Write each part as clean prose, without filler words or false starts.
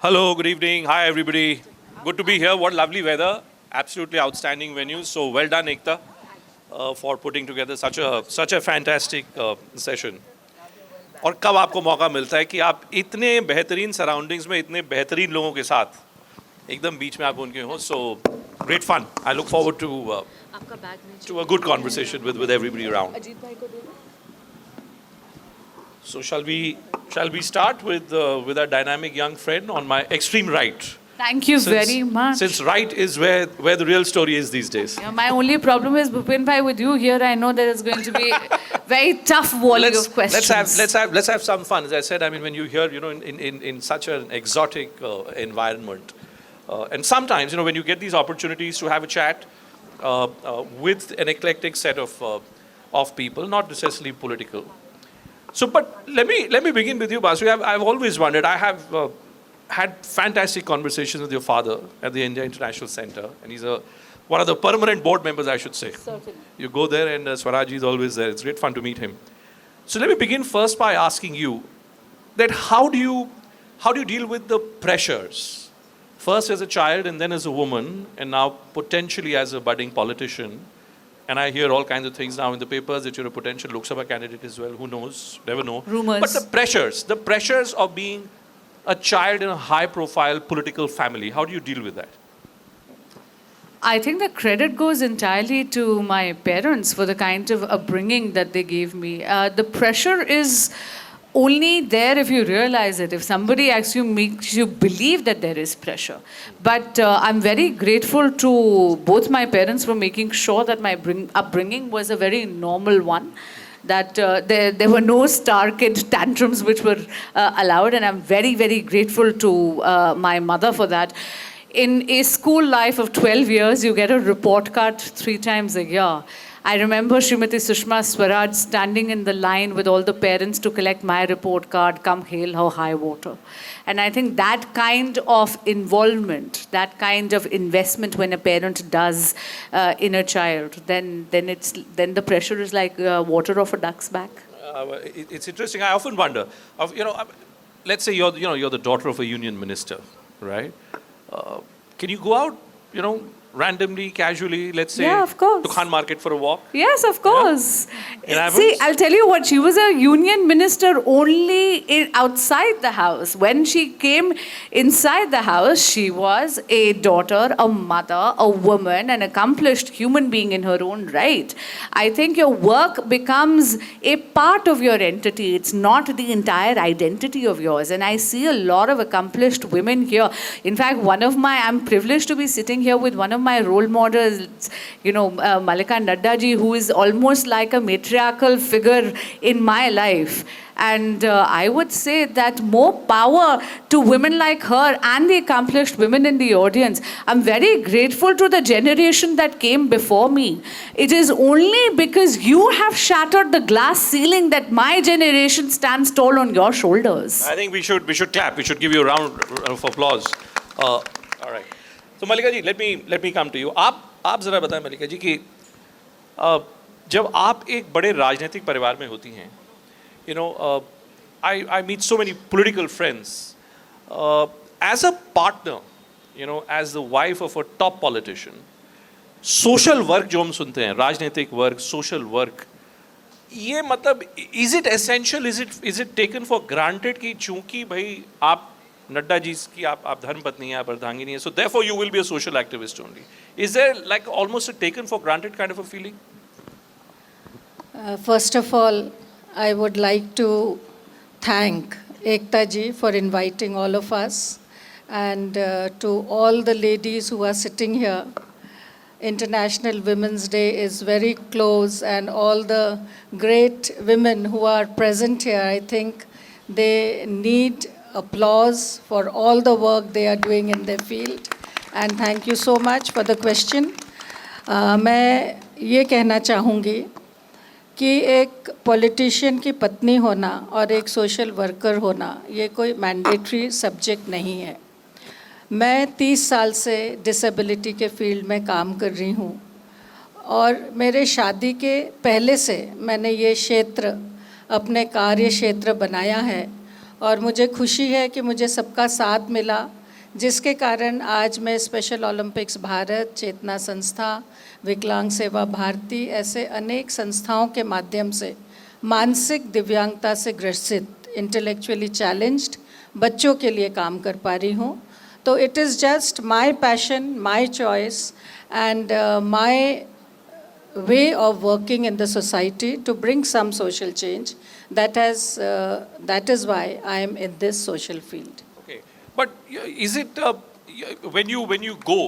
Hello, good evening. Hi, everybody. Good to be here. What lovely weather. Absolutely outstanding venue. So well done, Ekta, for putting together such a fantastic session. और कब आपको मौका मिलता है कि आप इतने बेहतरीन सराउंडिंग्स में इतने बेहतरीन लोगों के साथ एकदम बीच में आप उनके हो. So great fun. I look forward to a good conversation with everybody around. So shall we start with our dynamic young friend on my extreme right? Thank you very much. Since right is where the real story is these days. Yeah, my only problem is Bhupen bhai, with you here, I know there is going to be very tough volley of questions. Let's have some fun. As I said, I mean, when you hear, in such an exotic environment, and sometimes, when you get these opportunities to have a chat with an eclectic set of people, not necessarily political. So, but let me begin with you, Basu. I've always wondered. I have had fantastic conversations with your father at the India International Center, and he's one of the permanent board members, I should say. Certainly. You go there, and Swaraji is always there. It's great fun to meet him. So let me begin first by asking you that how do you deal with the pressures, first as a child and then as a woman, and now potentially as a budding politician. And I hear all kinds of things now in the papers that you're a potential Lok Sabha candidate as well. Who knows? Never know. Rumors. But the pressures of being a child in a high-profile political family, how do you deal with that? I think the credit goes entirely to my parents for the kind of upbringing that they gave me. The pressure is only there if you realize it, if somebody actually makes you believe that there is pressure. But I'm very grateful to both my parents for making sure that my upbringing was a very normal one, that there were no star kid tantrums which were allowed, and I'm very, very grateful to my mother for that. In a school life of 12 years, you get a report card 3 times a year. I remember Srimati Sushma Swaraj standing in the line with all the parents to collect my report card, come hail her high water. And I think that kind of involvement, that kind of investment when a parent does in a child, then the pressure is like water off a duck's back. It's interesting. I often wonder, let's say you're the daughter of a union minister, right? Can you go out, randomly, casually, let's say, yeah, of course, to Khan Market for a walk? Yes, of course. Yeah. See, I'll tell you what, she was a union minister only outside the house. When she came inside the house, she was a daughter, a mother, a woman, an accomplished human being in her own right. I think your work becomes a part of your entity. It's not the entire identity of yours. And I see a lot of accomplished women here. In fact, I'm privileged to be sitting here with one of my role models, Malika Nadda ji, who is almost like a matriarchal figure in my life. And I would say that more power to women like her and the accomplished women in the audience. I'm very grateful to the generation that came before me. It is only because you have shattered the glass ceiling that my generation stands tall on your shoulders. I think we should clap. We should give you a round of applause. All right. So Malika ji, let me come to you. आप जरा बताएं मलिका जी कि जब आप एक बड़े राजनीतिक परिवार में होती हैं, I meet so many political friends. As a partner, as the wife of a top politician, social work जो हम सुनते हैं, राजनीतिक work, social work, ये मतलब is it essential? Is it taken for granted कि चूंकि भाई आप नड्डा जी की आप धर्मपत्नी हैं, आप अर्धांगिनी हैं, so therefore you will be a social activist only. Is there like almost a taken for granted kind of a feeling? First of all, I would like to thank Ekta ji for inviting all of us, and to all the ladies who are sitting here. International Women's Day is very close, and all the great women who are present here, I think they need applause for all the work they are doing in their field. And thank you so much for the question. मैं ये कहना चाहूँगी कि एक politician की पत्नी होना और एक सोशल वर्कर होना ये कोई मैंडेटरी सब्जेक्ट नहीं है. मैं 30 साल से डिसेबिलिटी के फील्ड में काम कर रही हूँ, और मेरे शादी के पहले से मैंने ये क्षेत्र अपने कार्य क्षेत्र बनाया है, और मुझे खुशी है कि मुझे सबका साथ मिला, जिसके कारण आज मैं स्पेशल ओलंपिक्स भारत, चेतना संस्था, विकलांग सेवा भारती ऐसे अनेक संस्थाओं के माध्यम से मानसिक दिव्यांगता से ग्रसित, इंटेलेक्चुअली चैलेंज्ड बच्चों के लिए काम कर पा रही हूँ. तो it is just my passion, my choice and my way of working in the society to bring some social change. That is why I am in this social field. Okay, but is it when you go,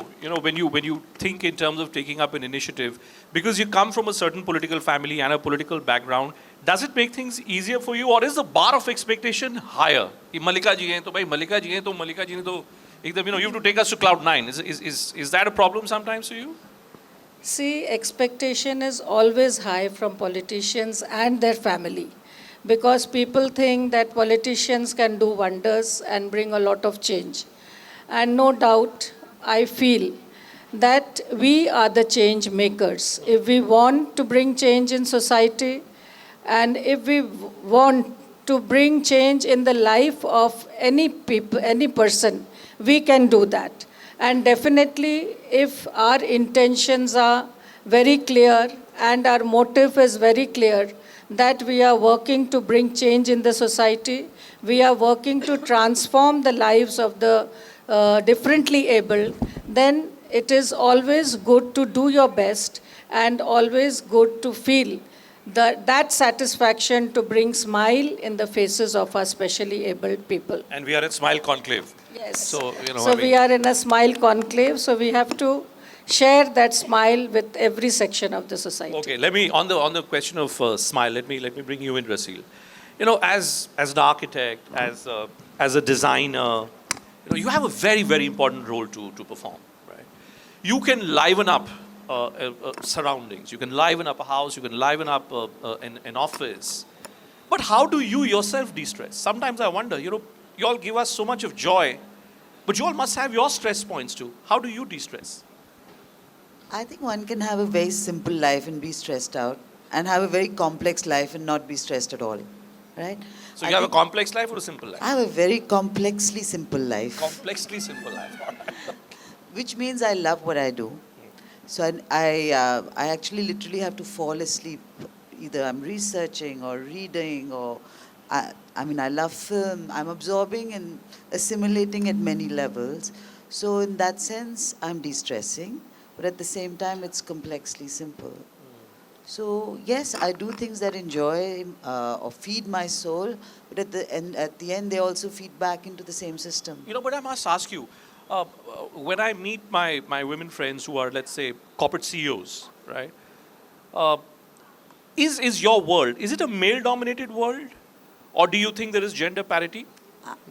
when you think in terms of taking up an initiative, because you come from a certain political family and a political background, does it make things easier for you, or is the bar of expectation higher? If Malika ji hai to bhai Malika ji hai to Malika ji ne to ekdam, you have to take us to cloud 9. Is that a problem sometimes for you? See, expectation is always high from politicians and their family, because people think that politicians can do wonders and bring a lot of change. And no doubt, I feel that we are the change makers. If we want to bring change in society, and if we want to bring change in the life of any people, any person, we can do that. And definitely, if our intentions are very clear and our motive is very clear, that we are working to bring change in the society, we are working to transform the lives of the differently abled, then it is always good to do your best and always good to feel that satisfaction to bring smile in the faces of our specially abled people. And we are at Smile Conclave. Yes. So, We are in a smile conclave, so we have to share that smile with every section of the society. Okay, let me, on the question of smile, let me bring you in, Raseel. As an architect, as a designer, you have a very, very important role to perform, right? You can liven up surroundings, you can liven up a house, you can liven up an office. But how do you yourself de-stress? Sometimes I wonder, you all give us so much of joy, but you all must have your stress points too. How do you de-stress? I think one can have a very simple life and be stressed out, and have a very complex life and not be stressed at all, right? So you have a complex life or a simple life? I have a very complexly simple life. Complexly simple life. All right. Which means I love what I do. So I actually literally have to fall asleep. Either I'm researching or reading, or I love film. I'm absorbing and assimilating at many levels. So in that sense, I'm de-stressing, but at the same time, it's complexly simple. So yes, I do things that enjoy or feed my soul, but at the end, they also feed back into the same system. But I must ask you, when I meet my women friends who are, let's say, corporate CEOs, right? Is your world, is it a male-dominated world? Or do you think there is gender parity?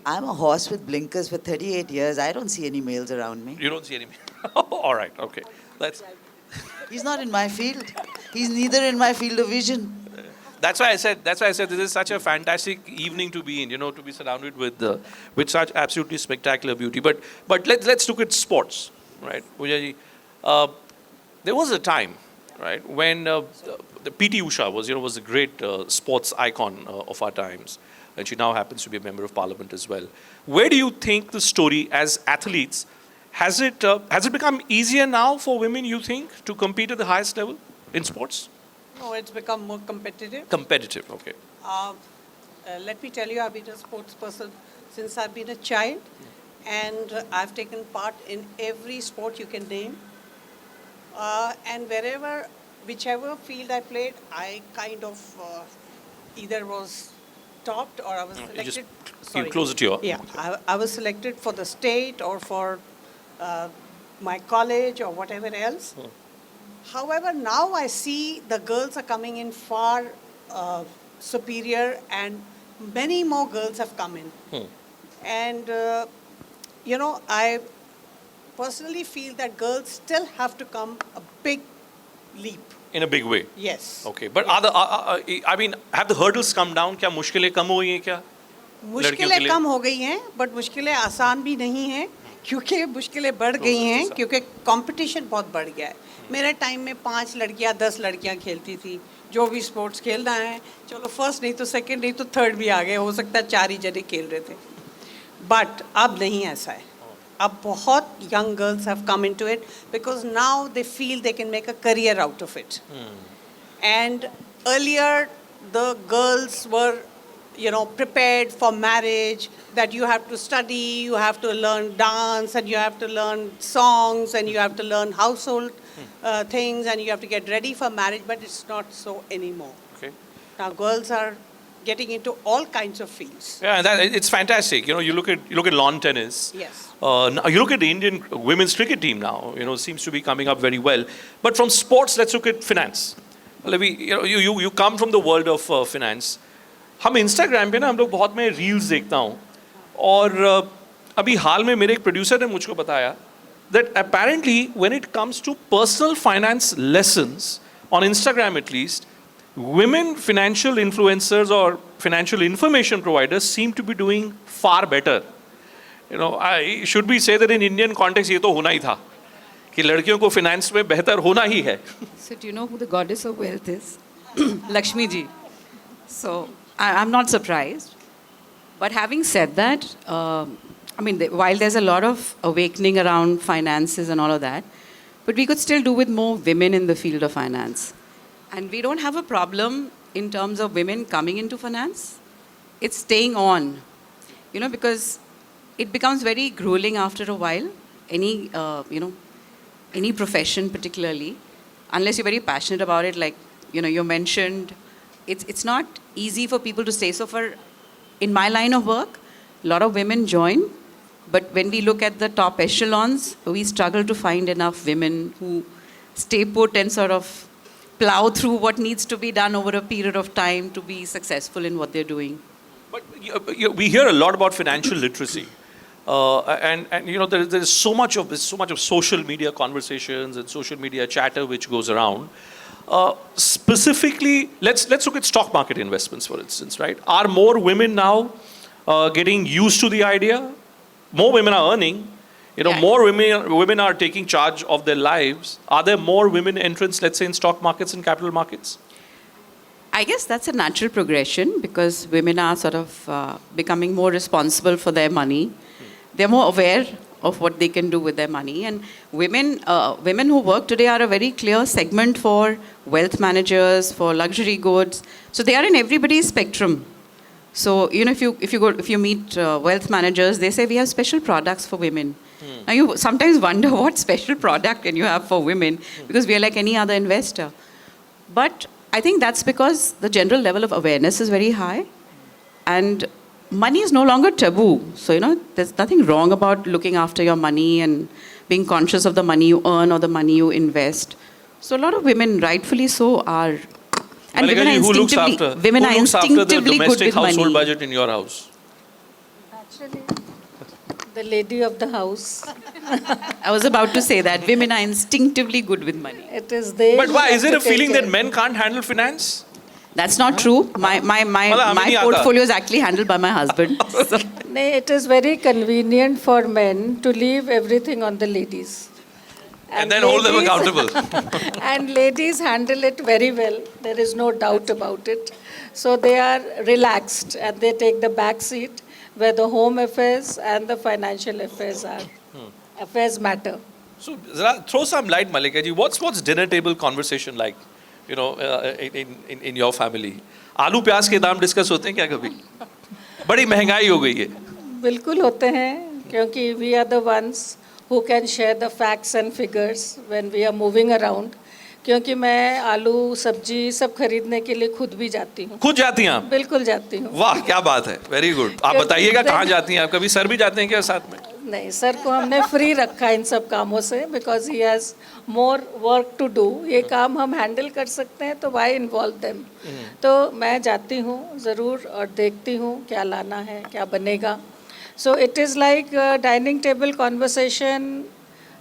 I'm a horse with blinkers for 38 years. I don't see any males around me. You don't see any male? All right, okay. He's not in my field. He's neither in my field of vision. That's why I said this is such a fantastic evening to be in, to be surrounded with such absolutely spectacular beauty. But let's look at sports, right? Puja ji, there was a time, right, when the PT Usha was a great sports icon of our times, and she now happens to be a member of parliament as well. Where do you think the story as athletes has it become easier now for women, you think, to compete at the highest level in sports? No, it's become more competitive. Competitive, okay. Let me tell you, I've been a sports person since I've been a child, and I've taken part in every sport you can name. And whichever field I played, I kind of either was topped or I was selected. You close it to your... Yeah, I was selected for the state or for my college or whatever else. However, now I see the girls are coming in far superior, and many more girls have come in. And, I personally feel that girls still have to come a big leap. In a big way? Yes. Okay, but have the hurdles come down? क्या मुश्किलें कम हुई हैं क्या? मुश्किलें कम हो गई हैं, but मुश्किलें आसान भी नहीं हैं. क्योंकि मुश्किलें बढ़ गई हैं, क्योंकि कंपटीशन बहुत बढ़ गया है. मेरे टाइम में 5 लड़कियां 10 लड़कियां खेलती थी. जो भी स्पोर्ट्स खेलना है, चलो फर्स्ट नहीं तो सेकंड नहीं तो थर्ड भी आ गए, हो सकता है 4 ही जने खेल रहे थे. बट अब नहीं ऐसा है. अब बहुत young girls have come into it because now they feel they can make a career out of it. And earlier the girls were, you know, prepared for marriage, that you have to study, you have to learn dance, and you have to learn songs, and you have to learn household things, and you have to get ready for marriage, but it's not so anymore. Okay. Now girls are getting into all kinds of fields. Yeah, and it's fantastic. You know, you look at lawn tennis. Yes. Now you look at the Indian women's cricket team now. You know, seems to be coming up very well. But from sports, let's look at finance. Pallavi, you know, you come from the world of finance. हम Instagram पे ना हम लोग बहुत मैं reels देखता हूँ और अभी हाल में मेरे एक producer ने मुझको बताया that apparently when it comes to personal finance lessons on Instagram at least, women financial influencers or financial information providers seem to be doing far better. You know, should we say that in Indian context ये तो होना ही था कि लड़कियों को finance में बेहतर होना ही है. So do you know who the goddess of wealth is? Lakshmi ji. So I'm not surprised. But having said that, I mean, while there's a lot of awakening around finances and all of that, but we could still do with more women in the field of finance. And we don't have a problem in terms of women coming into finance. It's staying on, you know, because it becomes very grueling after a while. Any, any profession particularly, unless you're very passionate about it, like, you know, you mentioned, it's not easy for people to stay. So in my line of work, a lot of women join, but when we look at the top echelons, we struggle to find enough women who stay put and sort of plow through what needs to be done over a period of time to be successful in what they're doing. But we hear a lot about financial literacy. And you know, there's so much of social media conversations and social media chatter which goes around. Specifically, let's look at stock market investments, for instance, right? Are more women now getting used to the idea? More women are earning. You know, more women are taking charge of their lives. Are there more women entrants, let's say, in stock markets and capital markets? I guess that's a natural progression because women are sort of becoming more responsible for their money. They're more aware of what they can do with their money. And women who work today are a very clear segment for wealth managers, for luxury goods. So they are in everybody's spectrum. So, you know, if you meet wealth managers, they say we have special products for women. Now you sometimes wonder what special product can you have for women because we are like any other investor. But I think that's because the general level of awareness is very high and money is no longer taboo. So, you know, there's nothing wrong about looking after your money and being conscious of the money you earn or the money you invest. So a lot of women, rightfully so, are. And Malika, women who looks after the domestic household budget in your house? Actually, the lady of the house. I was about to say that women are instinctively good with money. It is there. But why? Is it a feeling that care. men can't handle finance? That's not true. My portfolio is actually handled by my husband. So. No, it is very convenient for men to leave everything on the ladies. And then hold them accountable. And ladies handle it very well. There is no doubt about it. So they are relaxed and they take the back seat where the home affairs and the financial affairs are. Affairs matter. So throw some light, Malika ji. What's dinner table conversation like? You know, in your family. आलू प्याज के दाम discuss होते हैं क्या कभी? बड़ी महंगाई हो गई है. बिल्कुल होते हैं क्योंकि we are the ones who can share the facts and figures when we are moving around. क्योंकि मैं आलू सब्जी सब खरीदने के लिए खुद भी जाती हूँ. खुद जाती हैं आप? बिल्कुल जाती हूँ. वाह क्या बात है. Very good. आप बताइएगा कहाँ जाती हैं आप? कभी सर भी जाते हैं क्या साथ में? नहीं, सर को हमने फ्री रखा इन सब कामों से because he has more work to do. ये काम हम हैंडल कर सकते हैं तो why involve them? तो मैं जाती हूँ ज़रूर और देखती हूँ क्या लाना है, क्या बनेगा. So it is like a dining table conversation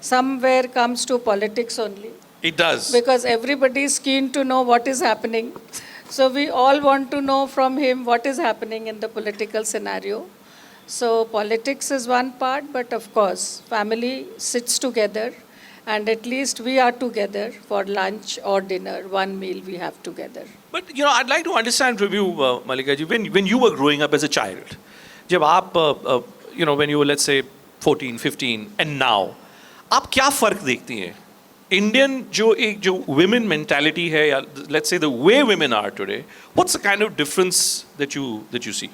somewhere comes to politics only. It does. Because everybody is keen to know what is happening. So we all want to know from him what is happening in the political scenario. So politics is one part, but of course, family sits together, and at least we are together for lunch or dinner. One meal we have together. But I'd like to understand from you, Malika ji, when you were growing up as a child, जब आप when you were, let's say, 14, 15, and now, आप क्या फर्क देखती हैं? Indian जो women mentality है, या let's say the way women are today, what's the kind of difference that you see?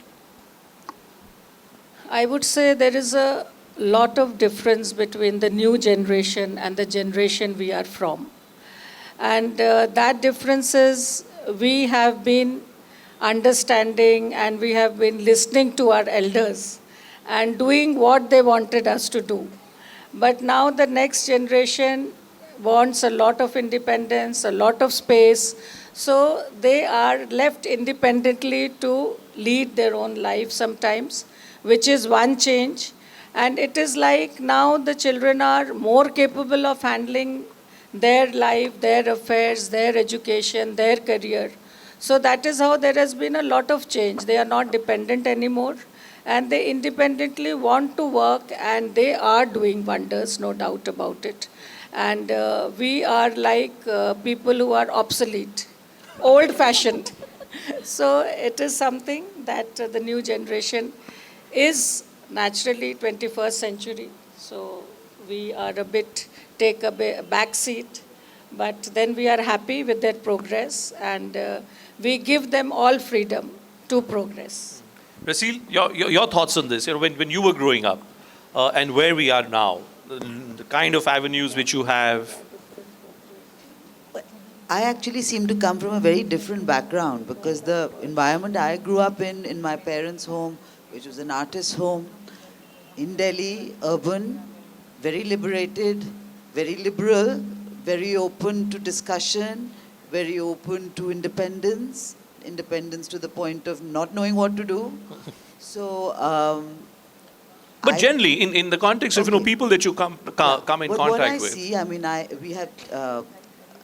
I would say there is a lot of difference between the new generation and the generation we are from. And that difference is we have been understanding and we have been listening to our elders and doing what they wanted us to do. But now the next generation wants a lot of independence, a lot of space. So they are left independently to lead their own life sometimes, which is one change. And it is like now the children are more capable of handling their life, their affairs, their education, their career. So that is how there has been a lot of change. They are not dependent anymore, and they independently want to work, and they are doing wonders, no doubt about it. And we are like people who are obsolete, old-fashioned. So it is something that the new generation is naturally 21st century. So we are take a back seat, but then we are happy with their progress, and we give them all freedom to progress. Raseel, your thoughts on this? When you were growing up, and where we are now, the kind of avenues which you have. I actually seem to come from a very different background, because the environment I grew up in my parents' home, which was an artist's home, in Delhi, urban, very liberated, very liberal, very open to discussion, very open to independence to the point of not knowing what to do. So, But generally, in the context of people that you come in contact what I with. see, we have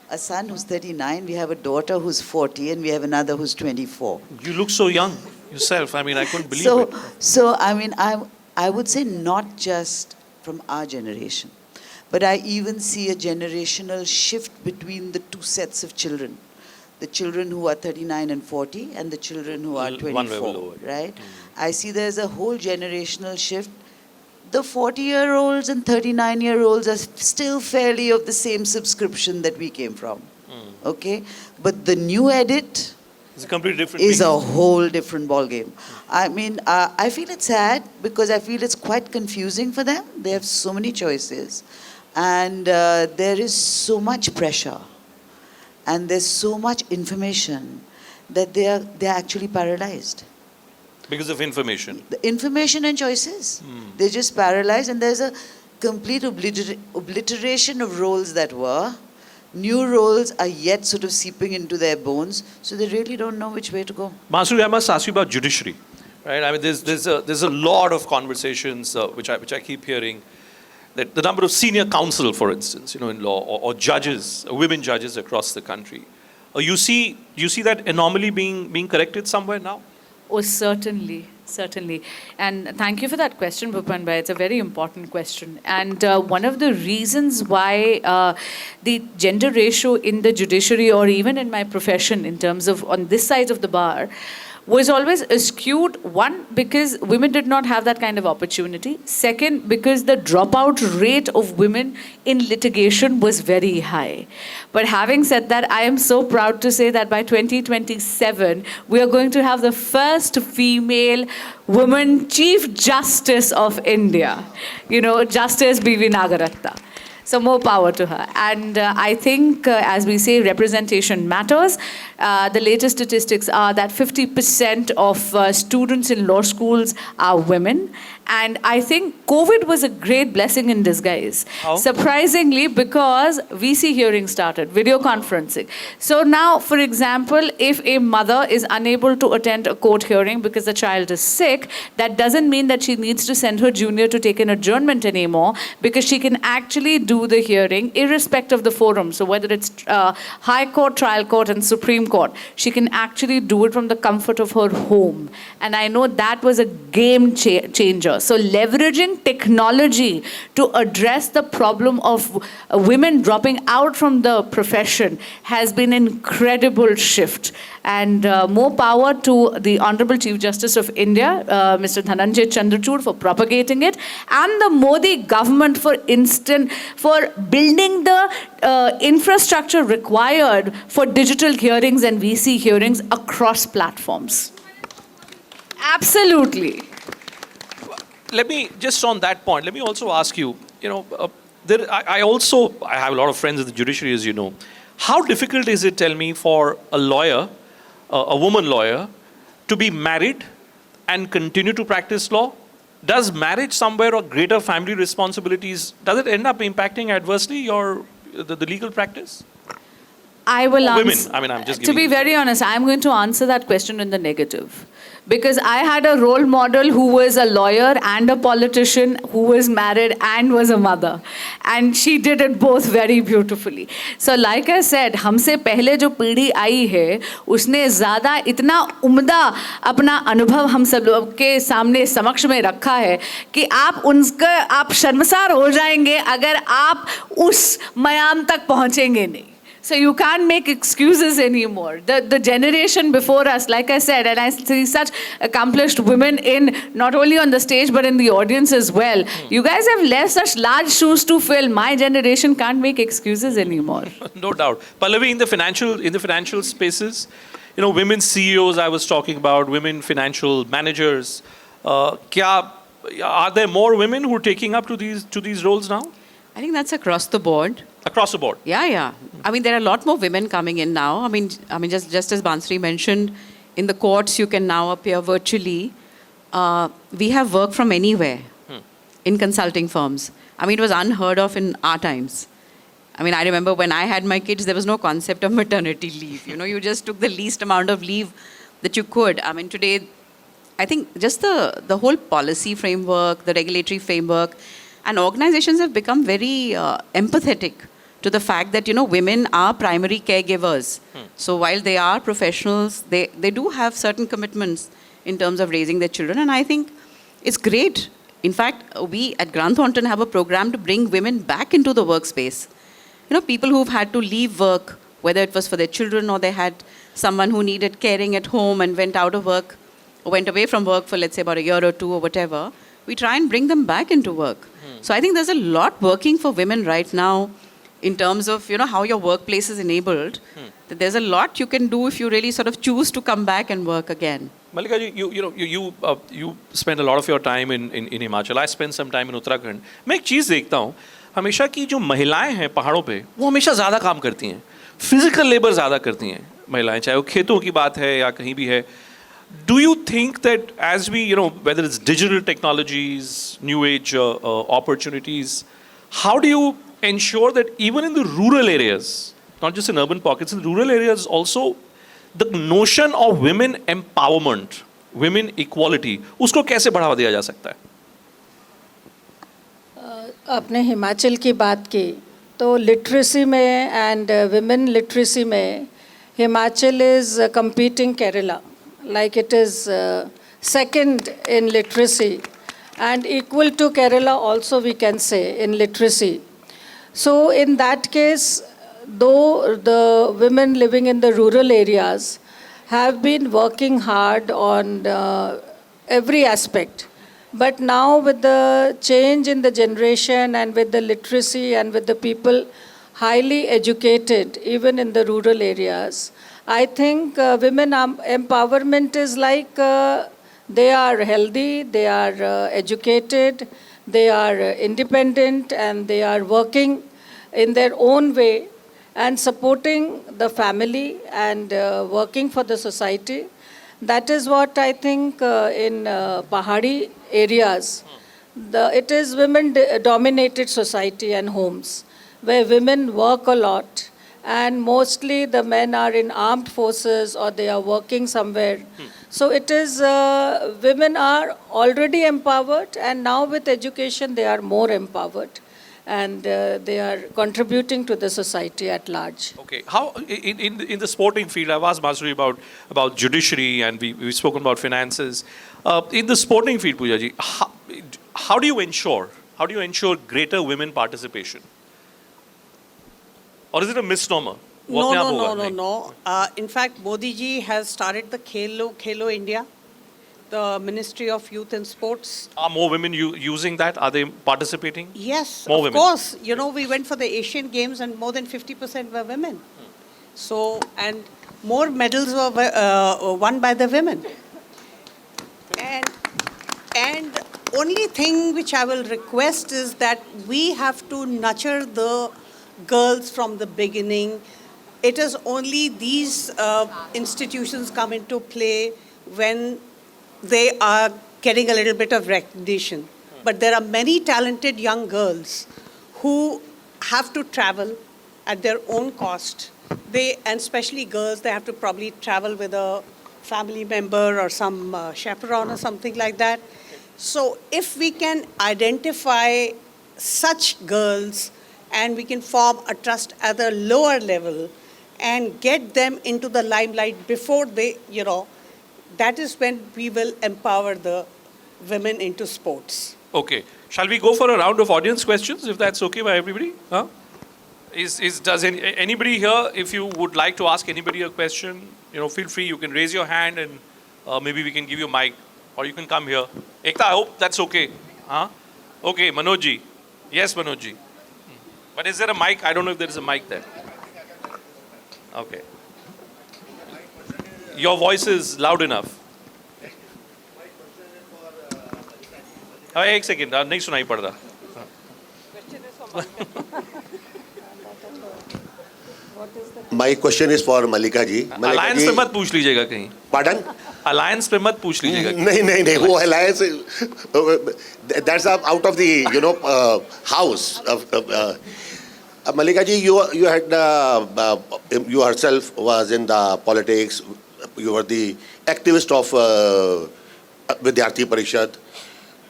a son who's 39, we have a daughter who's 40, and we have another who's 24. You look so young yourself. I couldn't believe it. So I would say not just from our generation, but I even see a generational shift between the two sets of children. The children who are 39 and 40 and the children who are 24, right? I see there's a whole generational shift. The 40-year-olds and 39-year-olds are still fairly of the same subscription that we came from, okay? But the new edit It's a completely different is thing. a whole different ballgame. I feel it's sad because I feel it's quite confusing for them. They have so many choices, and there is so much pressure, and there's so much information that they're actually paralyzed. Because of information. The information and choices. They're just paralyzed, and there's a complete obliteration of roles that were. New roles are yet sort of seeping into their bones, so they really don't know which way to go. Masuri, I must ask you about judiciary, right? There's a lot of conversations which I keep hearing, that the number of senior counsel, for instance, in law, or judges, women judges across the country. You see that anomaly being corrected somewhere now? Oh, certainly. And thank you for that question, Bhupen Bhai. It's a very important question. And one of the reasons why the gender ratio in the judiciary, or even in my profession in terms of on this side of the bar, was always skewed. One, because women did not have that kind of opportunity. Second, because the dropout rate of women in litigation was very high. But having said that, I am so proud to say that by 2027, we are going to have the first female woman Chief Justice of India. Justice B.V. Nagaratta. So more power to her. And I think, as we say, representation matters. The latest statistics are that 50% of students in law schools are women. And I think COVID was a great blessing in disguise. How? Surprisingly, because VC hearings started, video conferencing. So now, for example, if a mother is unable to attend a court hearing because the child is sick, that doesn't mean that she needs to send her junior to take an adjournment anymore, because she can actually do do the hearing, irrespective of the forum. So whether it's High Court, Trial Court, and Supreme Court, she can actually do it from the comfort of her home. And I know that was a game changer. So leveraging technology to address the problem of women dropping out from the profession has been an incredible shift. And more power to the Honorable Chief Justice of India, Mr. Dhananjay Chandrachud, for propagating it, and the Modi government for building the infrastructure required for digital hearings and VC hearings across platforms. Absolutely. Let me, just on that point, let me also ask you, I have a lot of friends in the judiciary, as you know. How difficult is it, tell me, for a lawyer, a woman lawyer, to be married and continue to practice law? Does marriage somewhere or greater family responsibilities, does it end up impacting adversely the legal practice? I will answer. Women, I mean, I'm just To giving be you- very honest, I'm going to answer that question in the negative. Because I had a role model who was a lawyer and a politician, who was married and was a mother. And she did it both very beautifully. So like I said, हमसे पहले जो पीढ़ी आई है, उसने ज़्यादा इतना उम्दा अपना अनुभव हम सब लोग के सामने समक्ष में रखा है कि आप शर्मसार हो जाएंगे अगर आप उस मयाम तक पहुँचेंगे नहीं. So you can't make excuses anymore. The generation before us, like I said, and I see such accomplished women in not only on the stage but in the audience as well. You guys have left such large shoes to fill. My generation can't make excuses anymore. No doubt. Pallavi, in the financial spaces, women CEOs I was talking about, women financial managers. Are there more women who are taking up to these roles now? I think that's across the board. Across the board. Yeah. I mean, there are a lot more women coming in now. I mean, just as Bansri mentioned, in the courts you can now appear virtually. We have work from anywhere in consulting firms. I mean, it was unheard of in our times. I mean, I remember when I had my kids, there was no concept of maternity leave. You just took the least amount of leave that you could. I mean, today, I think just the whole policy framework, the regulatory framework, and organizations have become very empathetic to the fact that, women are primary caregivers. So while they are professionals, they do have certain commitments in terms of raising their children. And I think it's great. In fact, we at Grant Thornton have a program to bring women back into the workspace. People who've had to leave work, whether it was for their children or they had someone who needed caring at home and went out of work or went away from work for, let's say, about a year or two or whatever. We try and bring them back into work. So I think there's a lot working for women right now in terms of, how your workplace is enabled. That there's a lot you can do if you really sort of choose to come back and work again. Malika, you spend a lot of your time in Himachal. I spend some time in Uttarakhand. मैं एक चीज़ देखता हूँ, हमेशा की जो महिलाएं हैं पहाड़ों पे, वो हमेशा ज़्यादा काम करती हैं. Physical labor ज़्यादा करती हैं महिलाएं, चाहे वो खेतों की बात है या कहीं भी है. Do you think that as we, whether it's digital technologies, new age opportunities, how do you ensure that even in the rural areas, not just in urban pockets, in rural areas also, the notion of women empowerment, women equality, उसको कैसे बढ़ावा दिया जा सकता है? आपने हिमाचल की बात की, तो लिटरेसी में एंड women literacy में Himachal is competing Kerala. Like it is second in literacy and equal to Kerala also we can say in literacy. So in that case, though the women living in the rural areas have been working hard on every aspect, but now with the change in the generation and with the literacy and with the people highly educated even in the rural areas, I think women empowerment is like they are healthy, they are educated, they are independent, and they are working in their own way and supporting the family and working for the society. That is what I think in Pahadi areas, it is women-dominated society and homes where women work a lot. And mostly the men are in armed forces or they are working somewhere. So it is, women are already empowered and now with education they are more empowered. and they are contributing to the society at large. Okay. How in the sporting field? I've asked Masuri about judiciary, and we've spoken about finances. In the sporting field, Pujaji, how do you ensure greater women participation, or is it a misnomer? No. In fact, Modi ji has started the Khelo India, the Ministry of Youth and Sports. Are more women using that? Are they participating? Yes, More of women. course. You know, we went for the Asian Games and more than 50% were women. So, and more medals were won by the women. And only thing which I will request is that we have to nurture the girls from the beginning. It is only these institutions come into play when they are getting a little bit of recognition. But there are many talented young girls who have to travel at their own cost. And especially girls, they have to probably travel with a family member or some chaperone or something like that. So if we can identify such girls and we can form a trust at a lower level and get them into the limelight before they, that is when we will empower the women into sports. Okay. Shall we go for a round of audience questions, if that's okay by everybody? Huh? Does anybody here, if you would like to ask anybody a question, feel free. You can raise your hand and maybe we can give you a mic, or you can come here. Ekta, I hope that's okay. Huh? Okay, Manojji. Yes, Manojji. But is there a mic? I don't know if there is a mic there. Okay. Your voice is loud enough. एक second नहीं सुनाई पड़ रहा. My question is for Malika ji. Alliance पे मत पूछ लीजिएगा कहीं. Pardon? Alliance पे मत पूछ लीजिएगा. नहीं वो alliance that's out of the house. Malika ji, you had you herself was in the politics. You were the activist of Vidyarthi Parishad,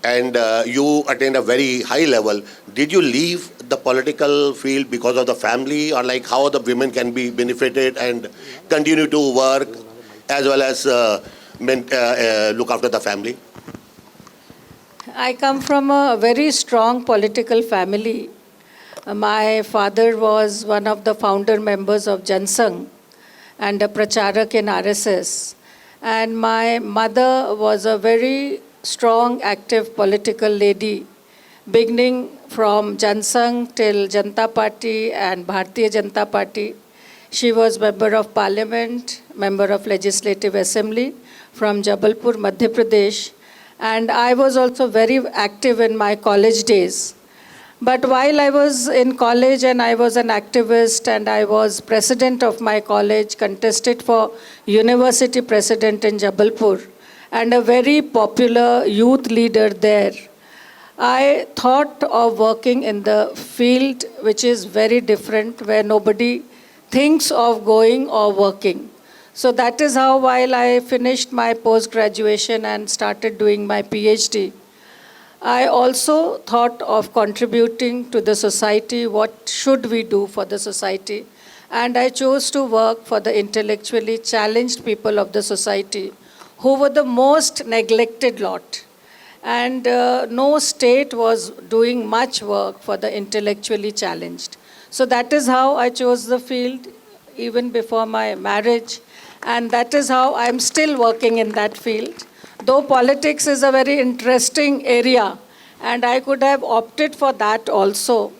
and you attained a very high level. Did you leave the political field because of the family, or like how the women can be benefited and continue to work as well as look after the family? I come from a very strong political family. My father was one of the founder members of Jansangh and a pracharak in RSS. And my mother was a very strong, active political lady, beginning from Jansangh till Janata Party and Bharatiya Janata Party. She was member of parliament, member of legislative assembly from Jabalpur, Madhya Pradesh. And I was also very active in my college days. But while I was in college and I was an activist and I was president of my college, contested for university president in Jabalpur and a very popular youth leader there, I thought of working in the field which is very different, where nobody thinks of going or working. So that is how, while I finished my post-graduation and started doing my PhD, I also thought of contributing to the society. What should we do for the society? And I chose to work for the intellectually challenged people of the society, who were the most neglected lot. And no state was doing much work for the intellectually challenged. So that is how I chose the field even before my marriage. And that is how I'm still working in that field. Though politics is a very interesting area, and I could have opted for that also.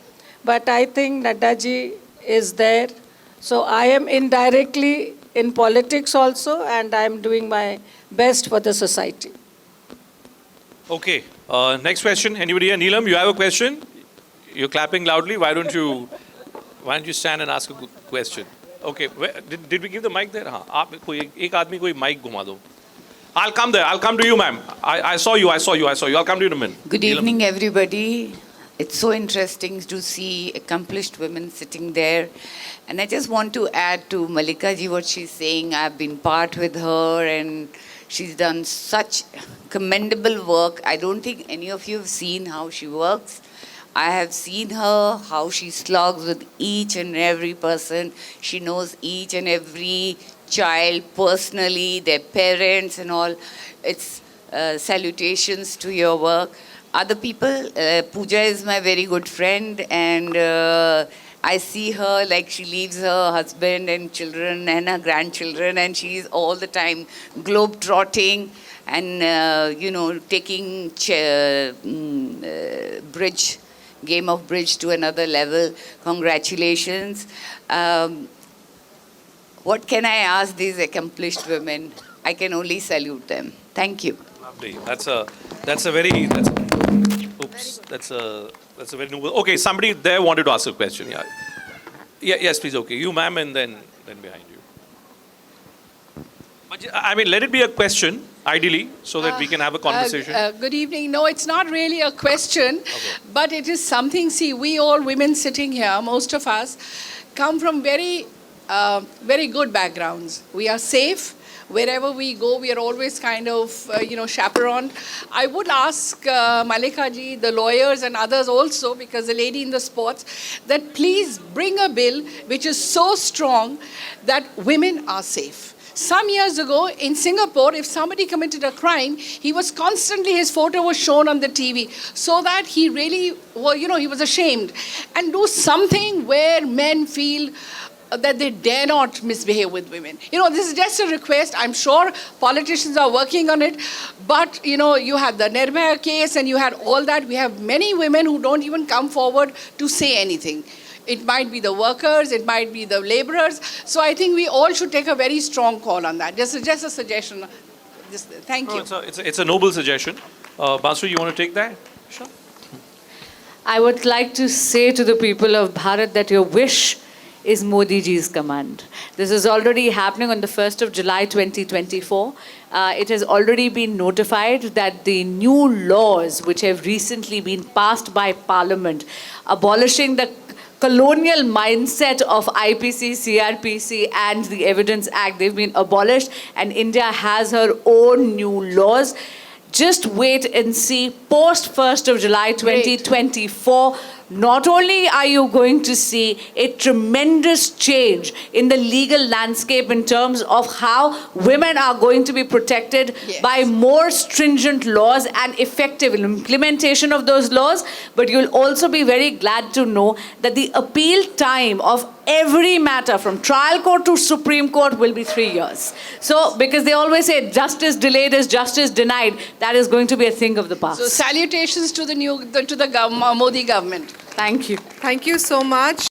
But I think Nadda ji is there. So I am indirectly in politics also, and I'm doing my best for the society. Okay. Next question. Anybody here? Neelam, you have a question? You're clapping loudly. Why don't you stand and ask a question? Okay. Did we give the mic there? हाँ. आप एक आदमी कोई mic घुमा दो. I'll come there. I'll come to you, ma'am. I saw you. I'll come to you in a minute. Good evening, everybody. It's so interesting to see accomplished women sitting there. And I just want to add to Malika ji what she's saying. I've been part with her and she's done such commendable work. I don't think any of you have seen how she works. I have seen her, how she slogs with each and every person. She knows each and every child personally, their parents and all. It's salutations to your work. Other people, Puja is my very good friend, and I see her like she leaves her husband and children and her grandchildren, and she's all the time globe-trotting and, taking game of bridge to another level. Congratulations. What can I ask these accomplished women? I can only salute them. Thank you. Lovely. That's a very very noble. Okay, somebody there wanted to ask a question. Yeah. Yes, please. Okay, you, ma'am, and then behind you. But I mean, let it be a question, ideally, so that we can have a conversation. Good evening. No, it's not really a question, but it is something. See, we all women sitting here, most of us, come from very good backgrounds. We are safe. Wherever we go, we are always kind of, chaperoned. I would ask Malika ji, the lawyers and others also, because the lady in the sports, that please bring a bill which is so strong that women are safe. Some years ago in Singapore, if somebody committed a crime, his photo was shown on the TV, so that he really, he was ashamed. And do something where men feel that they dare not misbehave with women. This is just a request. I'm sure politicians are working on it. But, you had the Nirbhaya case and you had all that. We have many women who don't even come forward to say anything. It might be the workers, it might be the laborers. So I think we all should take a very strong call on that. Just a suggestion. Thank you. It's a noble suggestion. Basu, you want to take that? Sure. I would like to say to the people of Bharat that your wish is Modi ji's command. This is already happening on the 1st of July 2024. It has already been notified that the new laws which have recently been passed by Parliament, abolishing the colonial mindset of IPC, CRPC and the Evidence Act, they've been abolished, and India has her own new laws. Just wait and see. Post 1st of July 2024, not only are you going to see a tremendous change in the legal landscape in terms of how women are going to be protected by more stringent laws and effective implementation of those laws, but you'll also be very glad to know that the appeal time of every matter from trial court to Supreme Court will be 3 years. So, because they always say justice delayed is justice denied, that is going to be a thing of the past. So salutations to the Modi government. Thank you. Thank you so much.